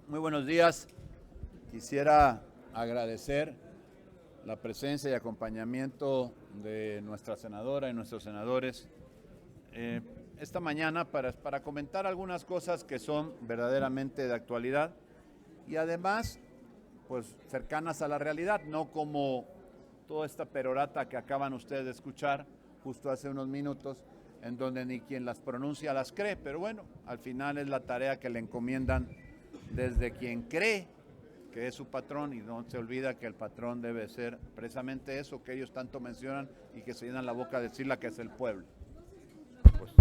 Muy buenos días. Quisiera agradecer la presencia y acompañamiento de nuestra senadora y nuestros senadores esta mañana para comentar algunas cosas que son verdaderamente de actualidad y además pues cercanas a la realidad, no como toda esta perorata que acaban ustedes de escuchar justo hace unos minutos, en donde ni quien las pronuncia las cree, pero bueno, al final es la tarea que le encomiendan desde quien cree que es su patrón y no se olvida que el patrón debe ser precisamente eso que ellos tanto mencionan y que se llenan la boca de decirla, que es el pueblo. Pues,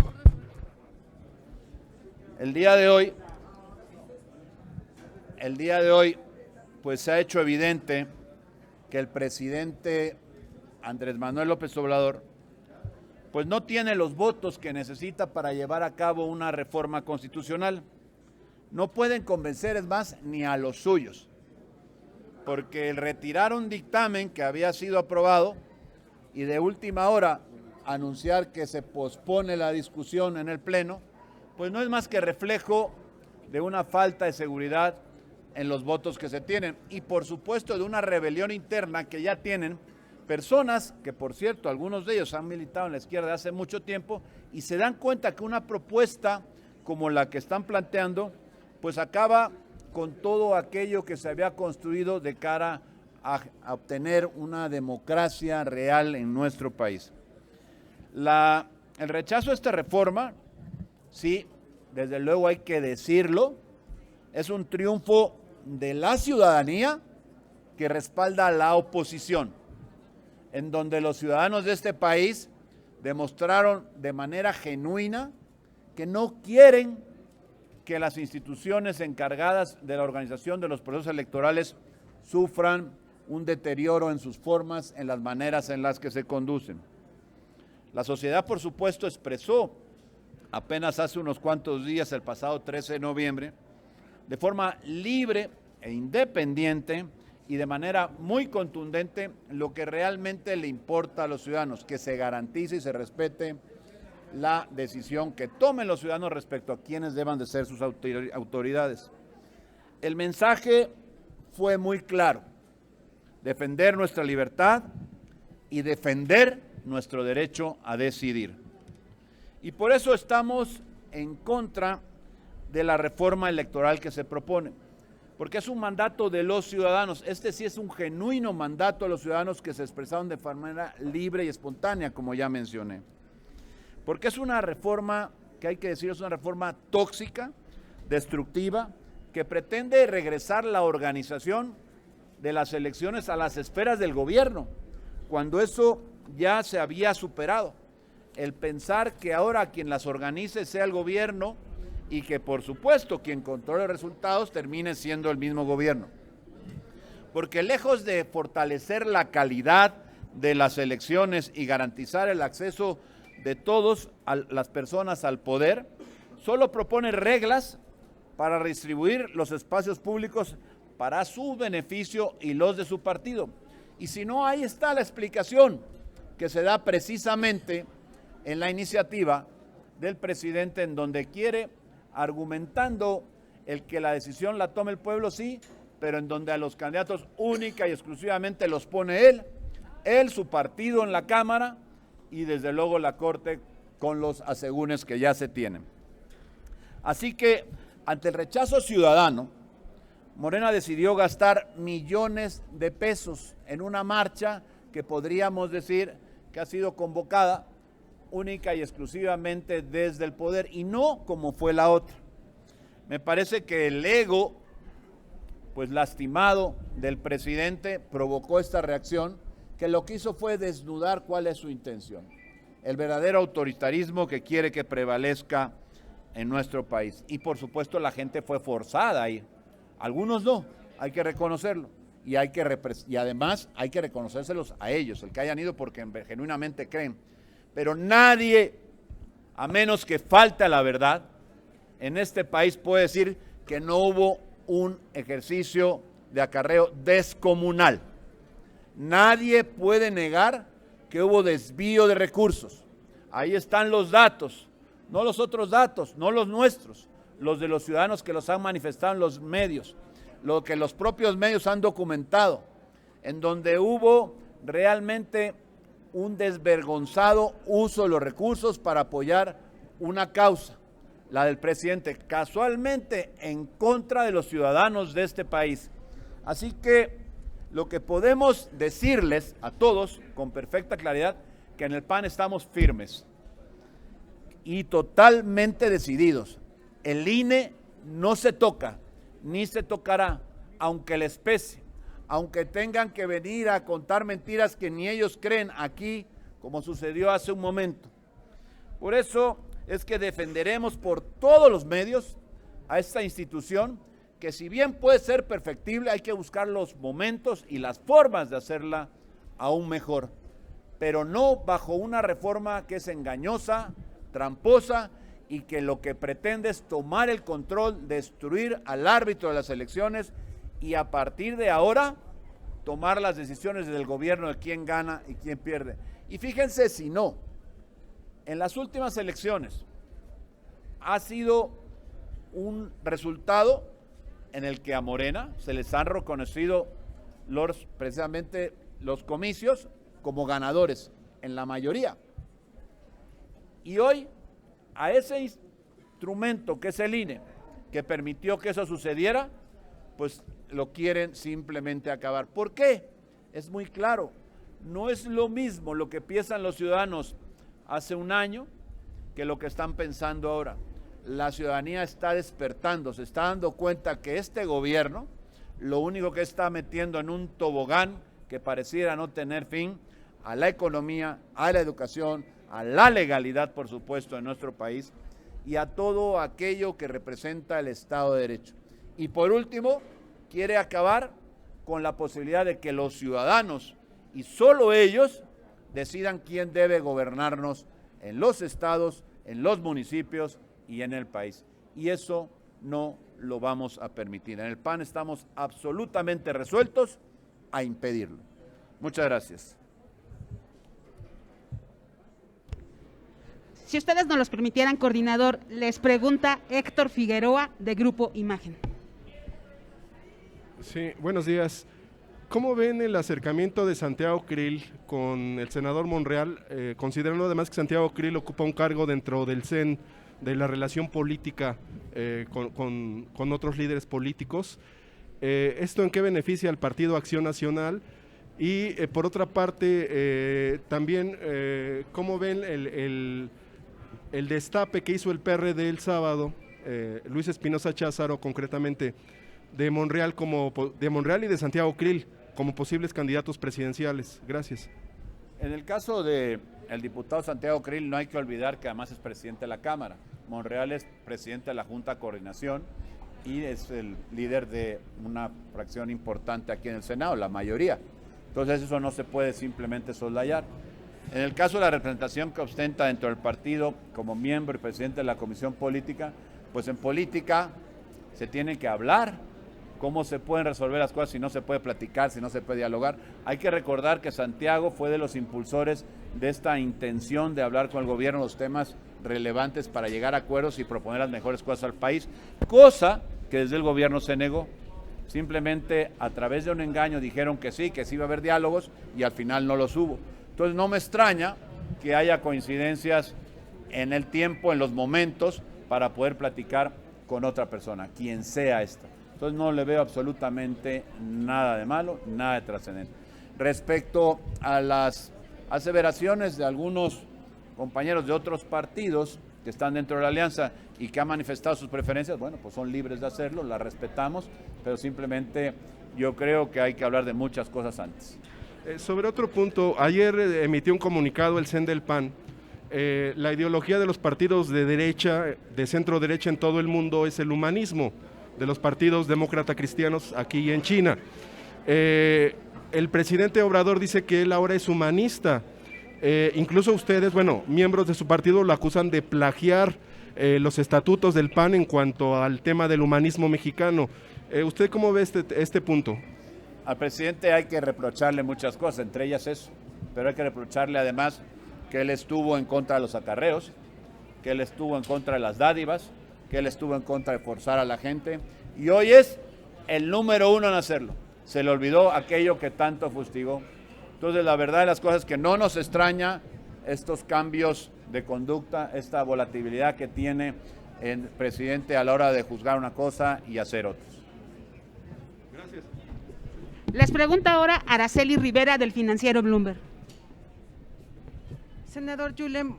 el día de hoy, pues se ha hecho evidente que el presidente Andrés Manuel López Obrador pues no tiene los votos que necesita para llevar a cabo una reforma constitucional. No pueden convencer, es más, ni a los suyos, porque el retirar un dictamen que había sido aprobado y de última hora anunciar que se pospone la discusión en el Pleno, pues no es más que reflejo de una falta de seguridad en los votos que se tienen y por supuesto de una rebelión interna que ya tienen personas que, por cierto, algunos de ellos han militado en la izquierda hace mucho tiempo y se dan cuenta que una propuesta como la que están planteando pues acaba con todo aquello que se había construido de cara a obtener una democracia real en nuestro país. El rechazo a esta reforma, sí, desde luego hay que decirlo, es un triunfo de la ciudadanía que respalda a la oposición, en donde los ciudadanos de este país demostraron de manera genuina que no quieren que las instituciones encargadas de la organización de los procesos electorales sufran un deterioro en sus formas, en las maneras en las que se conducen. La sociedad, por supuesto, expresó apenas hace unos cuantos días, el pasado 13 de noviembre, de forma libre e independiente y de manera muy contundente lo que realmente le importa a los ciudadanos, que se garantice y se respete la decisión que tomen los ciudadanos respecto a quiénes deban de ser sus autoridades. El mensaje fue muy claro: defender nuestra libertad y defender nuestro derecho a decidir. Y por eso estamos en contra de la reforma electoral que se propone, porque es un mandato de los ciudadanos. Este sí es un genuino mandato a los ciudadanos que se expresaron de manera libre y espontánea, como ya mencioné. Porque es una reforma, que hay que decir, es una reforma tóxica, destructiva, que pretende regresar la organización de las elecciones a las esferas del gobierno, cuando eso ya se había superado. El pensar que ahora quien las organice sea el gobierno y que por supuesto quien controle los resultados termine siendo el mismo gobierno. Porque lejos de fortalecer la calidad de las elecciones y garantizar el acceso de todas las personas al poder, solo propone reglas para redistribuir los espacios públicos para su beneficio y los de su partido. Y si no, ahí está la explicación que se da precisamente en la iniciativa del presidente, en donde quiere, argumentando el que la decisión la tome el pueblo, sí, pero en donde a los candidatos única y exclusivamente los pone él, su partido en la Cámara, y desde luego la Corte con los asegúnes que ya se tienen. Así que, ante el rechazo ciudadano, Morena decidió gastar millones de pesos en una marcha que podríamos decir que ha sido convocada única y exclusivamente desde el poder y no como fue la otra. Me parece que el ego, pues lastimado, del presidente provocó esta reacción, que lo que hizo fue desnudar cuál es su intención, el verdadero autoritarismo que quiere que prevalezca en nuestro país. Y por supuesto la gente fue forzada a ir, algunos no, hay que reconocerlo, y además hay que reconocérselos a ellos, el que hayan ido porque genuinamente creen, pero nadie, a menos que falte la verdad, en este país puede decir que no hubo un ejercicio de acarreo descomunal. Nadie puede negar que hubo desvío de recursos. Ahí están los datos, no los otros datos, no los nuestros, los de los ciudadanos que los han manifestado en los medios, lo que los propios medios han documentado, en donde hubo realmente un desvergonzado uso de los recursos para apoyar una causa, la del presidente, casualmente en contra de los ciudadanos de este país. Así que lo que podemos decirles a todos con perfecta claridad, que en el PAN estamos firmes y totalmente decididos. El INE no se toca, ni se tocará, aunque les pese, aunque tengan que venir a contar mentiras que ni ellos creen aquí, como sucedió hace un momento. Por eso es que defenderemos por todos los medios a esta institución, que si bien puede ser perfectible, hay que buscar los momentos y las formas de hacerla aún mejor, pero no bajo una reforma que es engañosa, tramposa y que lo que pretende es tomar el control, destruir al árbitro de las elecciones y a partir de ahora tomar las decisiones del gobierno de quién gana y quién pierde. Y fíjense si no, en las últimas elecciones ha sido un resultado en el que a Morena se les han reconocido precisamente los comicios como ganadores en la mayoría. Y hoy a ese instrumento que es el INE, que permitió que eso sucediera, pues lo quieren simplemente acabar. ¿Por qué? Es muy claro, no es lo mismo lo que piensan los ciudadanos hace un año que lo que están pensando ahora. La ciudadanía está despertando, se está dando cuenta que este gobierno lo único que está metiendo en un tobogán que pareciera no tener fin a la economía, a la educación, a la legalidad, por supuesto, en nuestro país y a todo aquello que representa el Estado de Derecho. Y por último, quiere acabar con la posibilidad de que los ciudadanos y solo ellos decidan quién debe gobernarnos en los estados, en los municipios y en el país. Y eso no lo vamos a permitir. En el PAN estamos absolutamente resueltos a impedirlo. Muchas gracias. Si ustedes nos los permitieran, coordinador, les pregunta Héctor Figueroa, de Grupo Imagen. Sí, buenos días. ¿Cómo ven el acercamiento de Santiago Krill con el senador Monreal, considerando además que Santiago Krill ocupa un cargo dentro del CEN de la relación política con otros líderes políticos? ¿Esto en qué beneficia al Partido Acción Nacional? Y por otra parte, también, ¿cómo ven el destape que hizo el PRD el sábado, Luis Espinosa Cházaro concretamente, de Monreal y de Santiago Krill como posibles candidatos presidenciales? Gracias. En el caso del diputado Santiago Krill no hay que olvidar que además es presidente de la Cámara. Monreal es presidente de la Junta de Coordinación y es el líder de una fracción importante aquí en el Senado, la mayoría. Entonces eso no se puede simplemente soslayar. En el caso de la representación que ostenta dentro del partido como miembro y presidente de la Comisión Política, pues en política se tiene que hablar. ¿Cómo se pueden resolver las cosas si no se puede platicar, si no se puede dialogar? Hay que recordar que Santiago fue de los impulsores de esta intención de hablar con el gobierno los temas relevantes para llegar a acuerdos y proponer las mejores cosas al país, cosa que desde el gobierno se negó. Simplemente a través de un engaño dijeron que sí iba a haber diálogos y al final no los hubo. Entonces no me extraña que haya coincidencias en el tiempo, en los momentos, para poder platicar con otra persona, quien sea esta. Entonces no le veo absolutamente nada de malo, nada de trascendente. Respecto a las aseveraciones de algunos compañeros de otros partidos que están dentro de la alianza y que han manifestado sus preferencias, bueno, pues son libres de hacerlo, las respetamos, pero simplemente yo creo que hay que hablar de muchas cosas antes. Sobre otro punto, ayer emitió un comunicado el CEN del PAN. La ideología de los partidos de derecha, de centro derecha en todo el mundo es el humanismo de los partidos demócrata cristianos aquí y en China. El presidente Obrador dice que él ahora es humanista. Incluso ustedes, bueno, miembros de su partido lo acusan de plagiar los estatutos del PAN en cuanto al tema del humanismo mexicano. ¿Usted cómo ve este punto? Al presidente hay que reprocharle muchas cosas, entre ellas eso, pero hay que reprocharle además que él estuvo en contra de los acarreos, que él estuvo en contra de las dádivas, que él estuvo en contra de forzar a la gente y hoy es el número 1 en hacerlo. Se le olvidó aquello que tanto fustigó. Entonces, la verdad de las cosas es que no nos extraña estos cambios de conducta, esta volatilidad que tiene el presidente a la hora de juzgar una cosa y hacer otras. Gracias. Les pregunta ahora Araceli Rivera del financiero Bloomberg. Senador Yulem,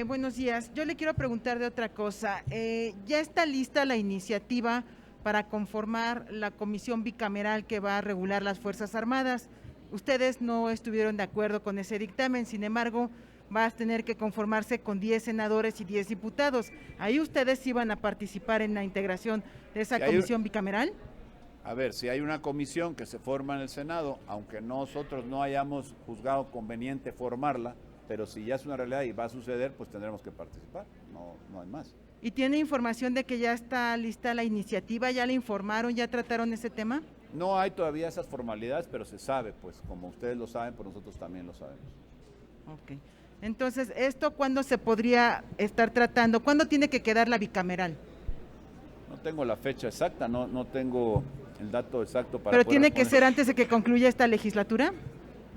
buenos días. Yo le quiero preguntar de otra cosa. ¿Ya está lista la iniciativa para conformar la comisión bicameral que va a regular las Fuerzas Armadas? Ustedes no estuvieron de acuerdo con ese dictamen, sin embargo, va a tener que conformarse con 10 senadores y 10 diputados. ¿Ahí ustedes iban a participar en la integración de esa comisión bicameral? A ver, si hay una comisión que se forma en el Senado, aunque nosotros no hayamos juzgado conveniente formarla, pero si ya es una realidad y va a suceder, pues tendremos que participar, no hay más. ¿Y tiene información de que ya está lista la iniciativa? ¿Ya le informaron? ¿Ya trataron ese tema? No hay todavía esas formalidades, pero se sabe, pues como ustedes lo saben, pues nosotros también lo sabemos. Ok. Entonces, ¿esto cuándo se podría estar tratando? ¿Cuándo tiene que quedar la bicameral? No tengo la fecha exacta, no tengo el dato exacto para ¿Pero poder tiene que responder. ser antes de que concluya esta legislatura?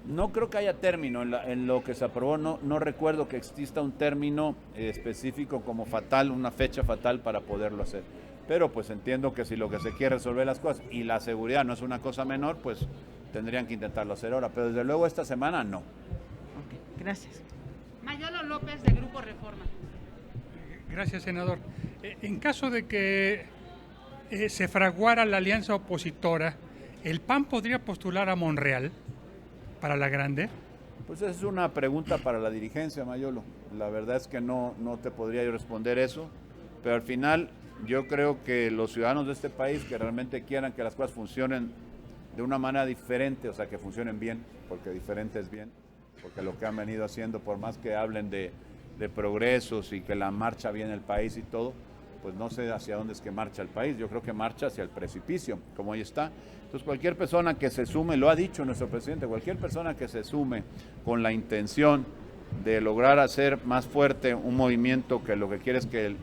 No creo que haya término en lo que se aprobó, no recuerdo que exista un término específico como fatal, una fecha fatal para poderlo hacer. Pero pues entiendo que si lo que se quiere resolver las cosas y la seguridad no es una cosa menor, pues tendrían que intentarlo hacer ahora, pero desde luego esta semana no. Ok, gracias. Mayolo López de Grupo Reforma. Gracias, senador. En caso de que se fraguara la alianza opositora, ¿el PAN podría postular a Monreal para la grande? Pues esa es una pregunta para la dirigencia, Mayolo. La verdad es que no te podría yo responder eso, pero al final yo creo que los ciudadanos de este país que realmente quieran que las cosas funcionen de una manera diferente, o sea, que funcionen bien, porque diferente es bien, porque lo que han venido haciendo, por más que hablen de progresos y que la marcha bien el país y todo, pues no sé hacia dónde es que marcha el país. Yo creo que marcha hacia el precipicio, como ahí está. Entonces cualquier persona que se sume, lo ha dicho nuestro presidente, cualquier persona que se sume con la intención de lograr hacer más fuerte un movimiento que lo que quiere es que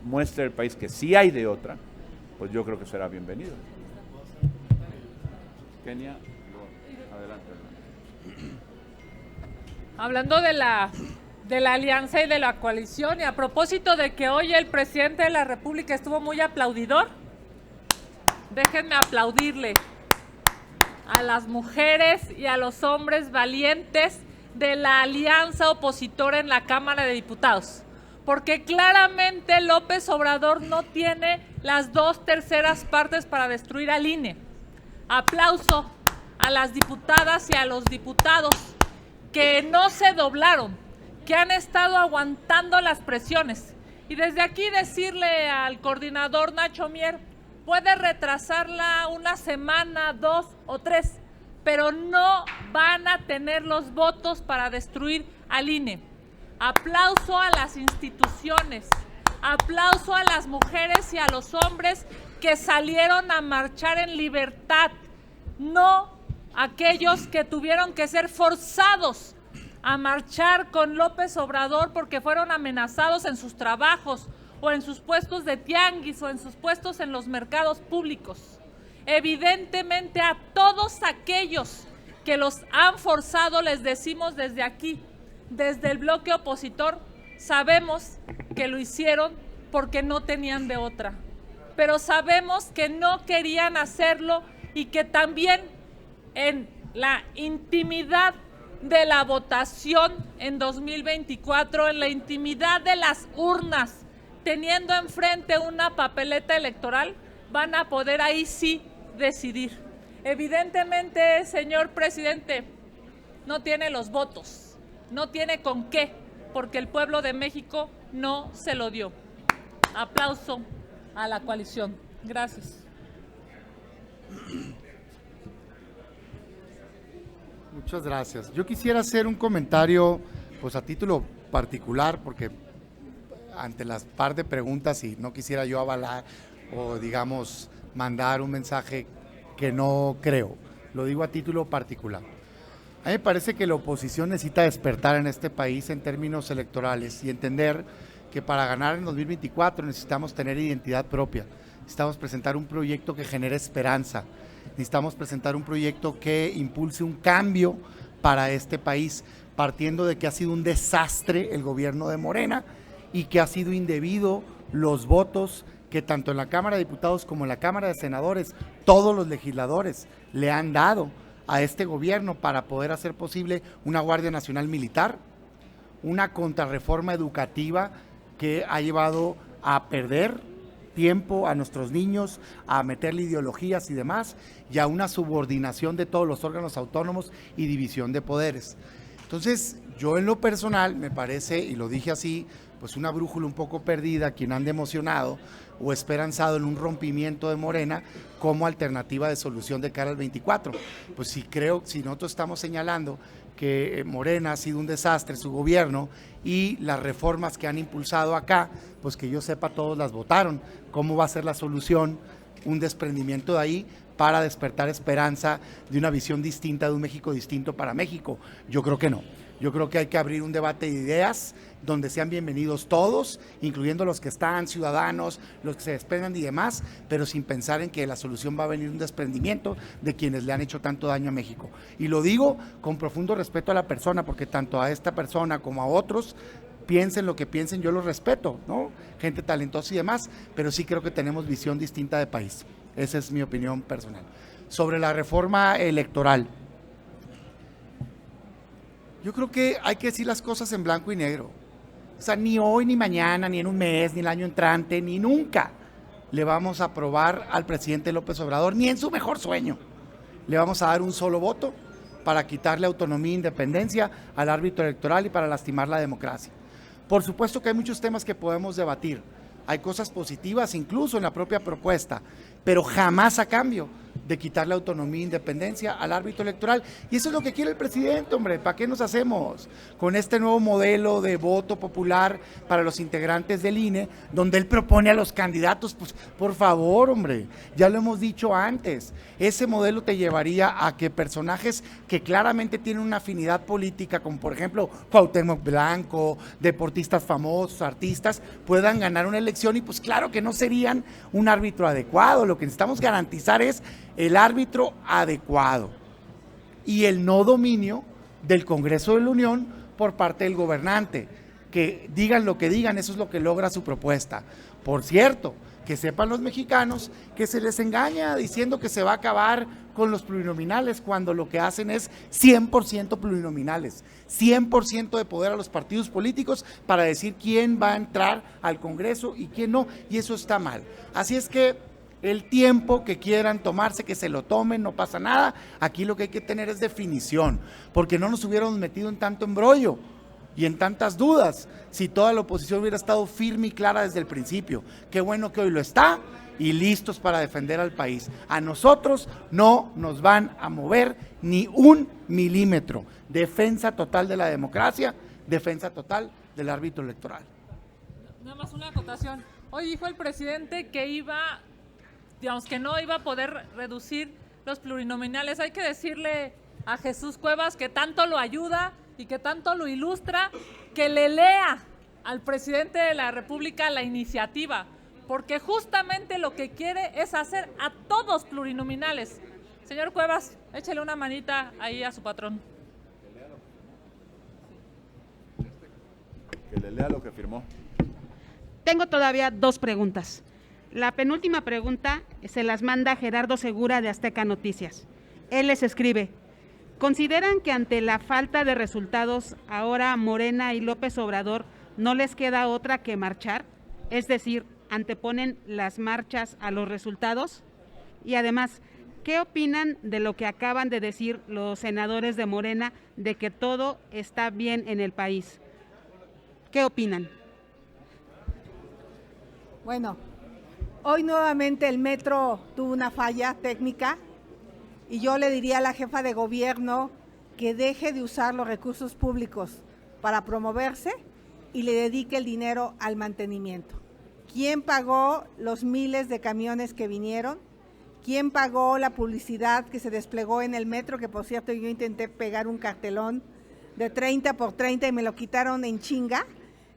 muestre el país que sí hay de otra, pues yo creo que será bienvenido. Kenia, adelante. Hablando de la alianza y de la coalición, y a propósito de que hoy el presidente de la República estuvo muy aplaudidor, déjenme aplaudirle a las mujeres y a los hombres valientes de la alianza opositora en la Cámara de Diputados, porque claramente López Obrador no tiene las 2/3 partes para destruir al INE. Aplauso a las diputadas y a los diputados que no se doblaron, que han estado aguantando las presiones. Y desde aquí decirle al coordinador Nacho Mier, puede retrasarla una semana, 2 o 3, pero no van a tener los votos para destruir al INE. Aplauso a las instituciones, aplauso a las mujeres y a los hombres que salieron a marchar en libertad, no aquellos que tuvieron que ser forzados a marchar con López Obrador porque fueron amenazados en sus trabajos o en sus puestos de tianguis o en sus puestos en los mercados públicos. Evidentemente a todos aquellos que los han forzado les decimos desde aquí, desde el bloque opositor, sabemos que lo hicieron porque no tenían de otra, pero sabemos que no querían hacerlo y que también en la intimidad de la votación en 2024, en la intimidad de las urnas, teniendo enfrente una papeleta electoral, van a poder ahí sí decidir. Evidentemente, señor presidente, no tiene los votos, no tiene con qué, porque el pueblo de México no se lo dio. Aplauso a la coalición. Gracias. Muchas gracias. Yo quisiera hacer un comentario, pues a título particular, porque ante las par de preguntas y no quisiera yo avalar o digamos mandar un mensaje que no creo. Lo digo a título particular. A mí me parece que la oposición necesita despertar en este país en términos electorales y entender que para ganar en 2024 necesitamos tener identidad propia, necesitamos presentar un proyecto que genere esperanza, necesitamos presentar un proyecto que impulse un cambio para este país, partiendo de que ha sido un desastre el gobierno de Morena y que ha sido indebido los votos que tanto en la Cámara de Diputados como en la Cámara de Senadores, todos los legisladores le han dado a este gobierno para poder hacer posible una Guardia Nacional Militar, una contrarreforma educativa que ha llevado a perder tiempo a nuestros niños, a meterle ideologías y demás, y a una subordinación de todos los órganos autónomos y división de poderes. Entonces, yo en lo personal me parece, y lo dije así, pues una brújula un poco perdida, quien anda emocionado o esperanzado en un rompimiento de Morena como alternativa de solución de cara al 24. Pues si nosotros estamos señalando que Morena ha sido un desastre su gobierno y las reformas que han impulsado acá, pues que yo sepa todos las votaron. ¿Cómo va a ser la solución? Un desprendimiento de ahí para despertar esperanza de una visión distinta, de un México distinto para México. Yo creo que no. Yo creo que hay que abrir un debate de ideas donde sean bienvenidos todos, incluyendo los que están, ciudadanos, los que se desprendan y demás, pero sin pensar en que la solución va a venir un desprendimiento de quienes le han hecho tanto daño a México. Y lo digo con profundo respeto a la persona, porque tanto a esta persona como a otros, piensen lo que piensen, yo los respeto, ¿no? Gente talentosa y demás, pero sí creo que tenemos visión distinta de país. Esa es mi opinión personal. Sobre la reforma electoral, yo creo que hay que decir las cosas en blanco y negro. O sea, ni hoy, ni mañana, ni en un mes, ni el año entrante, ni nunca le vamos a aprobar al presidente López Obrador, ni en su mejor sueño. Le vamos a dar un solo voto para quitarle autonomía e independencia al árbitro electoral y para lastimar la democracia. Por supuesto que hay muchos temas que podemos debatir. Hay cosas positivas incluso en la propia propuesta, pero jamás a cambio de quitarle autonomía e independencia al árbitro electoral. Y eso es lo que quiere el presidente, hombre. ¿Para qué nos hacemos? Con este nuevo modelo de voto popular para los integrantes del INE, donde él propone a los candidatos, pues por favor, hombre, ya lo hemos dicho antes, ese modelo te llevaría a que personajes que claramente tienen una afinidad política, como por ejemplo Cuauhtémoc Blanco, deportistas famosos, artistas, puedan ganar una elección y pues claro que no serían un árbitro adecuado. Lo que necesitamos garantizar es el árbitro adecuado y el no dominio del Congreso de la Unión por parte del gobernante. Que digan lo que digan, eso es lo que logra su propuesta. Por cierto, que sepan los mexicanos que se les engaña diciendo que se va a acabar con los plurinominales, cuando lo que hacen es 100% plurinominales, 100% de poder a los partidos políticos para decir quién va a entrar al Congreso y quién no, y eso está mal. Así es que el tiempo que quieran tomarse, que se lo tomen, no pasa nada. Aquí lo que hay que tener es definición, porque no nos hubiéramos metido en tanto embrollo y en tantas dudas si toda la oposición hubiera estado firme y clara desde el principio. Qué bueno que hoy lo está y listos para defender al país. A nosotros no nos van a mover ni un milímetro. Defensa total de la democracia, defensa total del árbitro electoral. Nada más una acotación. Hoy dijo el presidente que que no iba a poder reducir los plurinominales. Hay que decirle a Jesús Cuevas, que tanto lo ayuda y que tanto lo ilustra, que le lea al presidente de la República la iniciativa, porque justamente lo que quiere es hacer a todos plurinominales. Señor Cuevas, échele una manita ahí a su patrón. Que le lea lo que firmó. Tengo todavía 2 preguntas. La penúltima pregunta se las manda Gerardo Segura de Azteca Noticias. Él les escribe: ¿consideran que ante la falta de resultados ahora Morena y López Obrador no les queda otra que marchar? Es decir, ¿anteponen las marchas a los resultados? Y además, ¿qué opinan de lo que acaban de decir los senadores de Morena de que todo está bien en el país? ¿Qué opinan? Bueno, hoy nuevamente el metro tuvo una falla técnica y yo le diría a la jefa de gobierno que deje de usar los recursos públicos para promoverse y le dedique el dinero al mantenimiento. ¿Quién pagó los miles de camiones que vinieron? ¿Quién pagó la publicidad que se desplegó en el metro? Que por cierto yo intenté pegar un cartelón de 30 por 30 y me lo quitaron en chinga.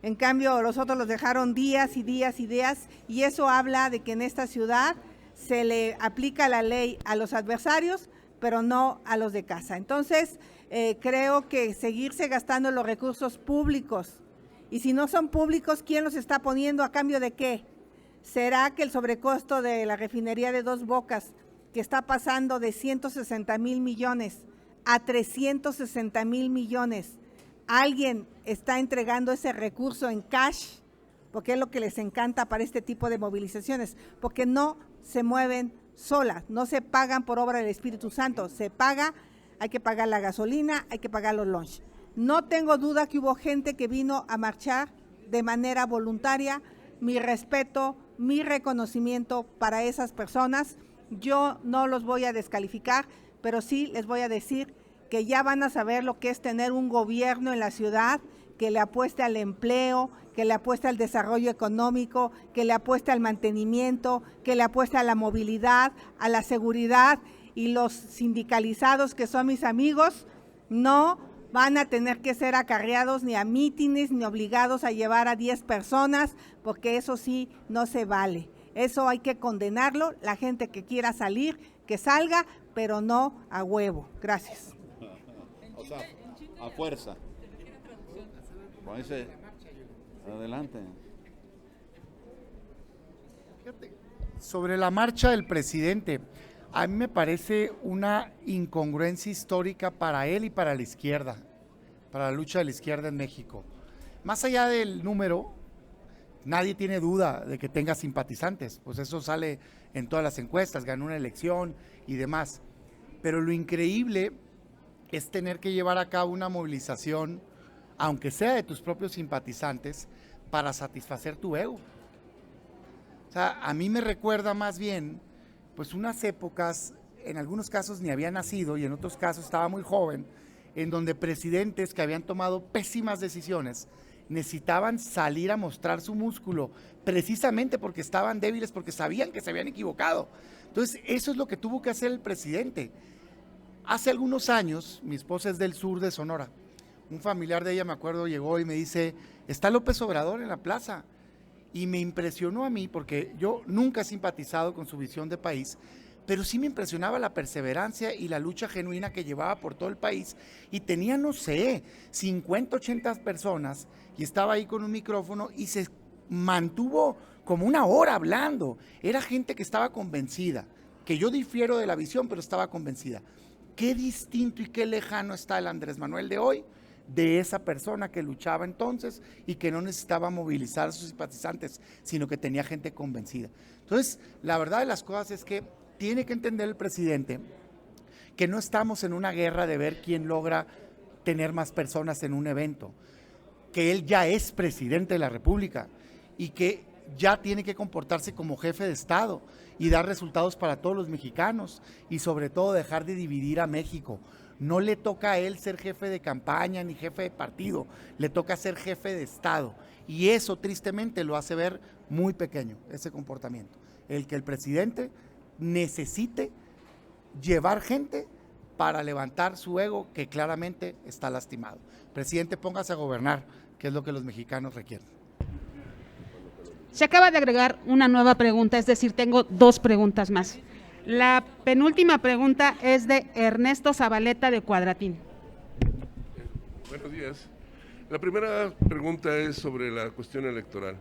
En cambio, los otros los dejaron días y días y días, y eso habla de que en esta ciudad se le aplica la ley a los adversarios, pero no a los de casa. Entonces, creo que seguirse gastando los recursos públicos, y si no son públicos, ¿quién los está poniendo a cambio de qué? ¿Será que el sobrecosto de la refinería de Dos Bocas, que está pasando de 160,000 millones a 360,000 millones, alguien está entregando ese recurso en cash? Porque es lo que les encanta para este tipo de movilizaciones, porque no se mueven solas, no se pagan por obra del Espíritu Santo, se paga, hay que pagar la gasolina, hay que pagar los lunch. No tengo duda que hubo gente que vino a marchar de manera voluntaria. Mi respeto, mi reconocimiento para esas personas. Yo no los voy a descalificar, pero sí les voy a decir que ya van a saber lo que es tener un gobierno en la ciudad que le apueste al empleo, que le apueste al desarrollo económico, que le apueste al mantenimiento, que le apueste a la movilidad, a la seguridad, y los sindicalizados, que son mis amigos, no van a tener que ser acarreados ni a mítines ni obligados a llevar a 10 personas, porque eso sí no se vale. Eso hay que condenarlo. La gente que quiera salir, que salga, pero no a huevo. Gracias. O sea, a fuerza. Dice, adelante. Fíjate, sobre la marcha del presidente, a mí me parece una incongruencia histórica para él y para la izquierda, para la lucha de la izquierda en México. Más allá del número, nadie tiene duda de que tenga simpatizantes, pues eso sale en todas las encuestas, ganó una elección y demás. Pero lo increíble es tener que llevar a cabo una movilización, aunque sea de tus propios simpatizantes, para satisfacer tu ego. O sea, a mí me recuerda más bien pues unas épocas, en algunos casos ni había nacido y en otros casos estaba muy joven, en donde presidentes que habían tomado pésimas decisiones necesitaban salir a mostrar su músculo, precisamente porque estaban débiles, porque sabían que se habían equivocado. Entonces, eso es lo que tuvo que hacer el presidente. Hace algunos años, mi esposa es del sur de Sonora, un familiar de ella, me acuerdo, llegó y me dice, está López Obrador en la plaza. Y me impresionó a mí, porque yo nunca he simpatizado con su visión de país, pero sí me impresionaba la perseverancia y la lucha genuina que llevaba por todo el país, y tenía, no sé, 50, 80 personas, y estaba ahí con un micrófono y se mantuvo como una hora hablando. Era gente que estaba convencida, que yo difiero de la visión, pero estaba convencida. Qué distinto y qué lejano está el Andrés Manuel de hoy de esa persona que luchaba entonces y que no necesitaba movilizar a sus simpatizantes, sino que tenía gente convencida. Entonces, la verdad de las cosas es que tiene que entender el presidente que no estamos en una guerra de ver quién logra tener más personas en un evento, que él ya es presidente de la República y que ya tiene que comportarse como jefe de Estado y dar resultados para todos los mexicanos, y sobre todo dejar de dividir a México. No le toca a él ser jefe de campaña ni jefe de partido, le toca ser jefe de Estado, y eso tristemente lo hace ver muy pequeño, ese comportamiento. El que el presidente necesite llevar gente para levantar su ego, que claramente está lastimado. Presidente, póngase a gobernar, que es lo que los mexicanos requieren. Se acaba de agregar una nueva pregunta, es decir, tengo 2 preguntas más. La penúltima pregunta es de Ernesto Zabaleta, de Cuadratín. Buenos días. La primera pregunta es sobre la cuestión electoral.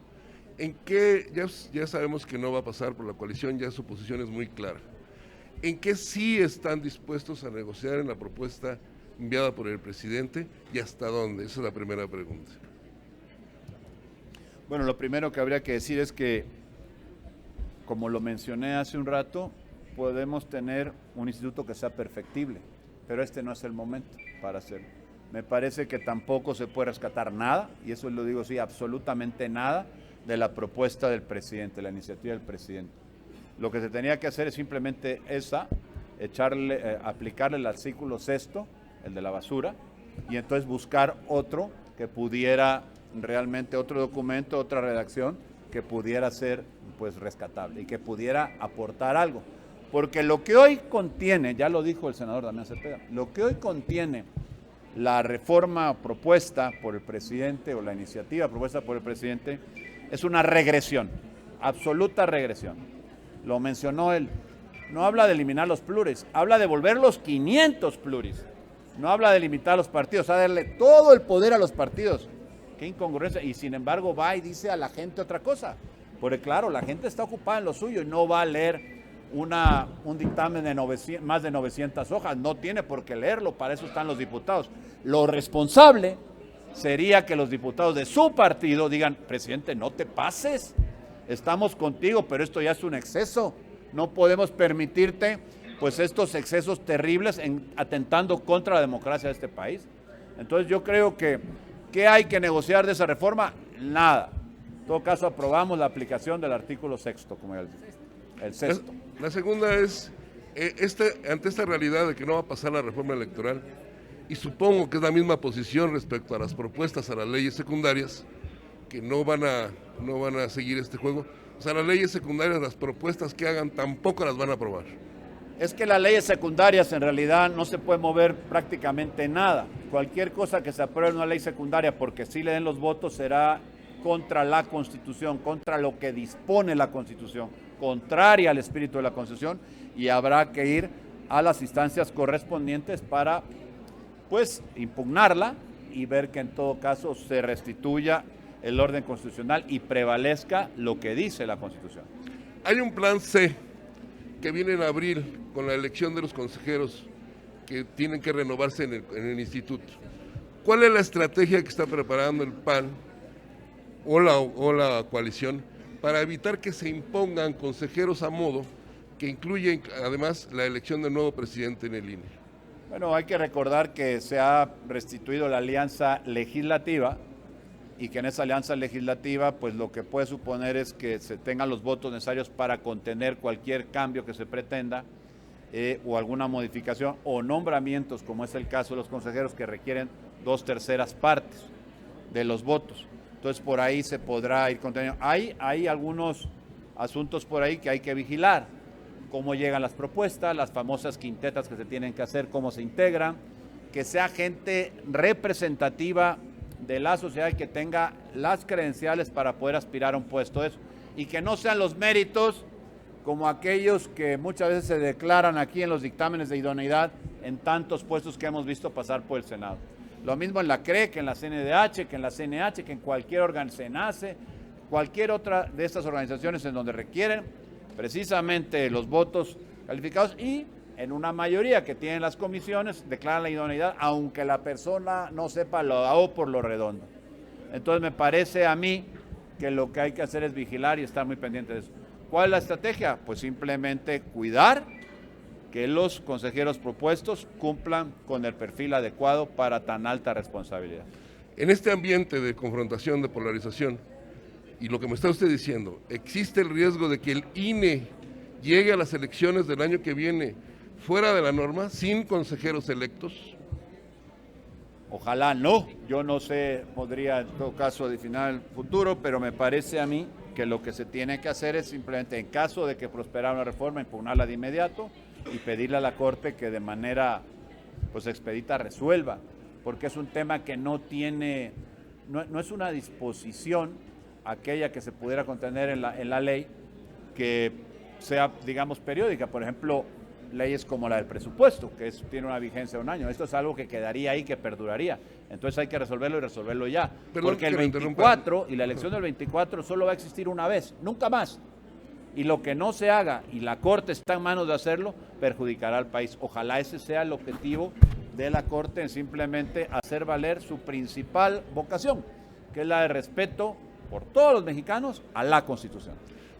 ¿En qué, ya sabemos que no va a pasar por la coalición, ya su posición es muy clara? ¿En qué sí están dispuestos a negociar en la propuesta enviada por el presidente y hasta dónde? Esa es la primera pregunta. Bueno, lo primero que habría que decir es que, como lo mencioné hace un rato, podemos tener un instituto que sea perfectible, pero este no es el momento para hacerlo. Me parece que tampoco se puede rescatar nada, y eso lo digo, sí, absolutamente nada, de la propuesta del presidente, la iniciativa del presidente. Lo que se tenía que hacer es simplemente aplicarle el artículo 6º, el de la basura, y entonces buscar otro que pudiera realmente, otro documento, otra redacción que pudiera ser pues rescatable y que pudiera aportar algo. Porque lo que hoy contiene, ya lo dijo el senador Damián Cepeda, lo que hoy contiene la reforma propuesta por el presidente o la iniciativa propuesta por el presidente es una regresión, absoluta regresión. Lo mencionó él. No habla de eliminar los pluris, habla de volver los 500 pluris. No habla de limitar los partidos, a darle todo el poder a los partidos. Qué incongruencia. Y sin embargo va y dice a la gente otra cosa. Porque claro, la gente está ocupada en lo suyo y no va a leer un dictamen de más de 900 hojas. No tiene por qué leerlo, para eso están los diputados. Lo responsable sería que los diputados de su partido digan, presidente, no te pases, estamos contigo, pero esto ya es un exceso. No podemos permitirte pues estos excesos terribles atentando contra la democracia de este país. Entonces yo creo que ¿qué hay que negociar de esa reforma? Nada. En todo caso aprobamos la aplicación del artículo 6º, como ya les dije. El 6º. La segunda es, ante esta realidad de que no va a pasar la reforma electoral, y supongo que es la misma posición respecto a las propuestas a las leyes secundarias, que no van a seguir este juego. O sea, las leyes secundarias, las propuestas que hagan, tampoco las van a aprobar. Es que las leyes secundarias en realidad no se puede mover prácticamente nada. Cualquier cosa que se apruebe en una ley secundaria, porque sí le den los votos, será contra la Constitución, contra lo que dispone la Constitución, contraria al espíritu de la Constitución, y habrá que ir a las instancias correspondientes para, pues, impugnarla y ver que en todo caso se restituya el orden constitucional y prevalezca lo que dice la Constitución. Hay un plan C que viene en abril con la elección de los consejeros que tienen que renovarse en el instituto. ¿Cuál es la estrategia que está preparando el PAN o la coalición para evitar que se impongan consejeros a modo que incluyen además la elección del nuevo presidente en el INE? Bueno, hay que recordar que se ha restituido la alianza legislativa y que en esa alianza legislativa pues lo que puede suponer es que se tengan los votos necesarios para contener cualquier cambio que se pretenda o alguna modificación o nombramientos, como es el caso de los consejeros que requieren 2/3 partes de los votos. Entonces por ahí se podrá ir conteniendo. Hay algunos asuntos por ahí que hay que vigilar, cómo llegan las propuestas, las famosas quintetas que se tienen que hacer, cómo se integran, que sea gente representativa de la sociedad y que tenga las credenciales para poder aspirar a un puesto de eso, y que no sean los méritos como aquellos que muchas veces se declaran aquí en los dictámenes de idoneidad en tantos puestos que hemos visto pasar por el Senado. Lo mismo en la CRE, que en la CNDH, que en la CNH, que en cualquier SENACE, cualquier otra de estas organizaciones en donde requieren precisamente los votos calificados, y en una mayoría que tienen las comisiones declaran la idoneidad, aunque la persona no sepa lo hago por lo redondo. Entonces me parece a mí que lo que hay que hacer es vigilar y estar muy pendiente de eso. ¿Cuál es la estrategia? Pues simplemente cuidar que los consejeros propuestos cumplan con el perfil adecuado para tan alta responsabilidad. En este ambiente de confrontación, de polarización, y lo que me está usted diciendo, ¿existe el riesgo de que el INE llegue a las elecciones del año que viene fuera de la norma, sin consejeros electos? Ojalá no, yo no sé, podría en todo caso definir el futuro, pero me parece a mí que lo que se tiene que hacer es simplemente, en caso de que prosperara una reforma, impugnarla de inmediato y pedirle a la Corte que de manera pues expedita resuelva, porque es un tema que no tiene, no es una disposición aquella que se pudiera contener en la ley que sea, digamos, periódica. Por ejemplo, leyes como la del presupuesto, que tiene una vigencia de un año. Esto es algo que quedaría ahí, que perduraría. Entonces hay que resolverlo y resolverlo ya. Porque el 24 y la elección del 24 solo va a existir una vez, nunca más. Y lo que no se haga, y la Corte está en manos de hacerlo, perjudicará al país. Ojalá ese sea el objetivo de la Corte, en simplemente hacer valer su principal vocación, que es la de respeto por todos los mexicanos a la Constitución.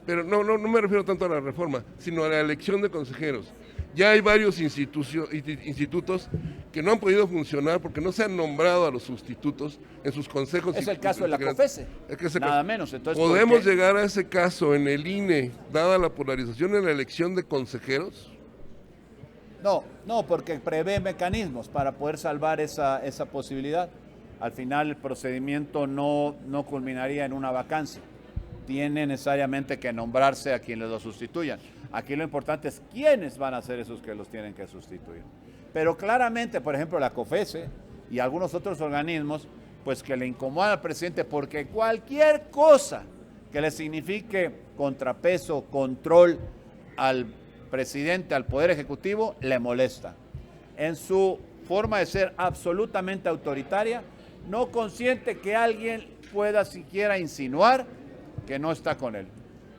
Pero no me refiero tanto a la reforma, sino a la elección de consejeros. Ya hay varios institutos que no han podido funcionar porque no se han nombrado a los sustitutos en sus consejos. Es el caso de la COFESE, nada menos. Entonces, ¿podemos llegar a ese caso en el INE, dada la polarización en la elección de consejeros? No, porque prevé mecanismos para poder salvar esa posibilidad. Al final el procedimiento no culminaría en una vacancia. Tiene necesariamente que nombrarse a quienes lo sustituyan. Aquí lo importante es quiénes van a ser esos que los tienen que sustituir. Pero claramente, por ejemplo, la COFESE y algunos otros organismos, pues que le incomodan al presidente, porque cualquier cosa que le signifique contrapeso, control al presidente, al Poder Ejecutivo, le molesta. En su forma de ser absolutamente autoritaria, no consiente que alguien pueda siquiera insinuar que no está con él.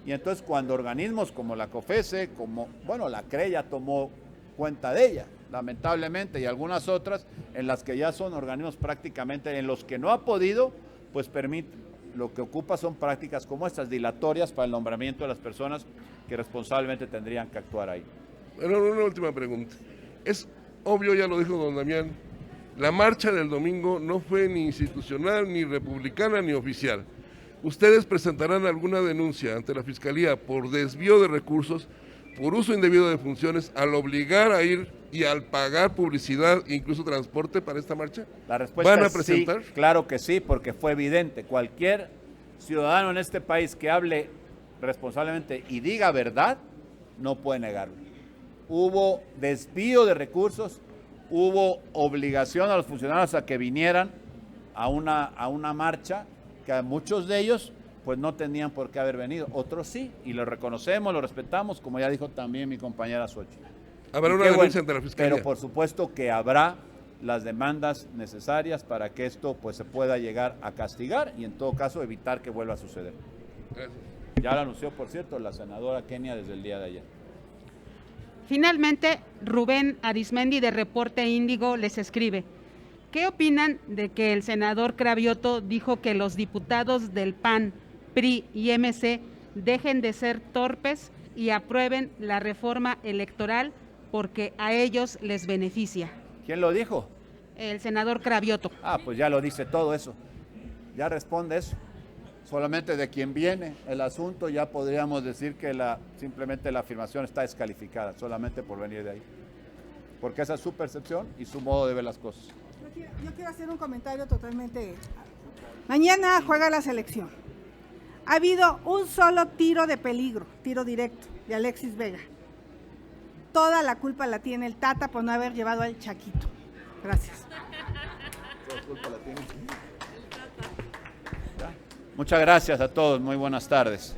Y entonces cuando organismos como la COFESE, como, bueno, la CRE ya tomó cuenta de ella, lamentablemente, y algunas otras en las que ya son organismos prácticamente, en los que no ha podido, pues lo que ocupa son prácticas como estas, dilatorias para el nombramiento de las personas que responsablemente tendrían que actuar ahí. Bueno, una última pregunta. Es obvio, ya lo dijo don Damián, la marcha del domingo no fue ni institucional, ni republicana, ni oficial. ¿Ustedes presentarán alguna denuncia ante la Fiscalía por desvío de recursos, por uso indebido de funciones, al obligar a ir y al pagar publicidad e incluso transporte para esta marcha? La respuesta ¿Van a es presentar? sí, claro que sí, porque fue evidente. Cualquier ciudadano en este país que hable responsablemente y diga verdad, no puede negarlo. Hubo desvío de recursos, hubo obligación a los funcionarios a que vinieran a una marcha, que a muchos de ellos pues no tenían por qué haber venido, otros sí, y lo reconocemos, lo respetamos, como ya dijo también mi compañera Xochitl. ¿Habrá una denuncia ante la Fiscalía? Pero por supuesto que habrá las demandas necesarias para que esto pues se pueda llegar a castigar y en todo caso evitar que vuelva a suceder. Gracias. Ya lo anunció, por cierto, la senadora Kenia desde el día de ayer. Finalmente, Rubén Arismendi de Reporte Índigo les escribe: ¿qué opinan de que el senador Cravioto dijo que los diputados del PAN, PRI y MC dejen de ser torpes y aprueben la reforma electoral porque a ellos les beneficia? ¿Quién lo dijo? El senador Cravioto. Pues ya lo dice todo eso. Ya responde eso. Solamente de quien viene el asunto ya podríamos decir que simplemente la afirmación está descalificada, solamente por venir de ahí. Porque esa es su percepción y su modo de ver las cosas. Yo quiero hacer un comentario totalmente. Mañana juega la selección. Ha habido un solo tiro de peligro, tiro directo, de Alexis Vega. Toda la culpa la tiene el Tata por no haber llevado al Chaquito. Gracias. Muchas gracias a todos, muy buenas tardes.